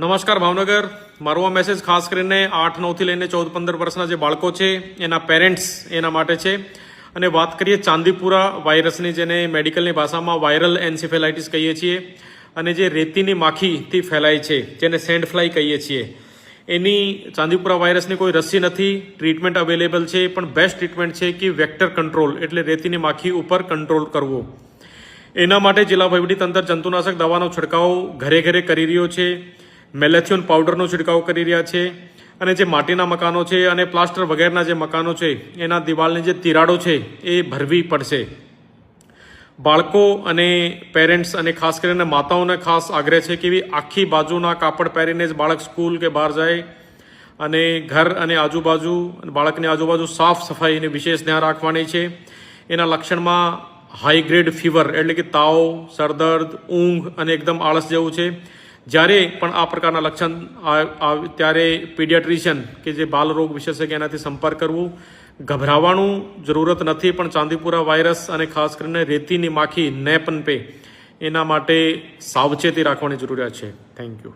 નમસ્કાર ભાવનગર. મારો આ મેસેજ ખાસ કરીને 8-9થી લઈને 14-15 વર્ષના જે બાળકો છે એના પેરેન્ટ્સ એના માટે છે. અને વાત કરીએ ચાંદીપુરા વાયરસની, જેને મેડિકલની ભાષામાં વાયરલ એન્સીફેલાઇટિસ કહીએ છીએ, અને જે રેતીની માખીથી ફેલાય છે જેને સેન્ડ ફ્લાય કહીએ છીએ, એની ચાંદીપુરા વાયરસની કોઈ રસી નથી, ટ્રીટમેન્ટ અવેલેબલ છે, પણ બેસ્ટ ટ્રીટમેન્ટ છે કે વેક્ટર કંટ્રોલ, એટલે રેતીની માખી ઉપર કંટ્રોલ કરવો. એના માટે જિલ્લા વહીવટીતંત્ર જંતુનાશક દવાનો છંટકાવ ઘરે ઘરે કરી રહ્યો છે, મેલેથિયોન પાવડરનો છંટકાવ કરી રહ્યા છે, અને જે માટીના મકાનો છે અને પ્લાસ્ટર વગેરેના જે મકાનો છે એના દિવાલની જે તિરાડો છે એ ભરવી પડશે. બાળકો અને પેરેન્ટ્સ અને ખાસ કરીને માતાઓને ખાસ આગ્રહ છે કે એવી આખી બાજુના કાપડ પહેરીને જ બાળક સ્કૂલ કે બહાર જાય, અને ઘર અને આજુબાજુ બાળકની આજુબાજુ સાફ સફાઈની વિશેષ ધ્યાન રાખવાની છે. એના લક્ષણમાં હાઈ ગ્રેડ ફીવર એટલે કે તાવ, સરદર્દ, ઊંઘ અને એકદમ આળસ જેવું છે. જ્યારે પણ આ પ્રકારના લક્ષણ આવે ત્યારે પીડિયાટ્રિશિયન કે જે બાલરોગ વિશેષજ્ઞ એનાથી સંપર્ક કરવું. ગભરાવાનું જરૂરત નથી, પણ ચાંદીપુરા વાયરસ અને ખાસ કરીને રેતીની માખી ન પનપે એના માટે સાવચેતી રાખવાની જરૂરિયાત છે. Thank you.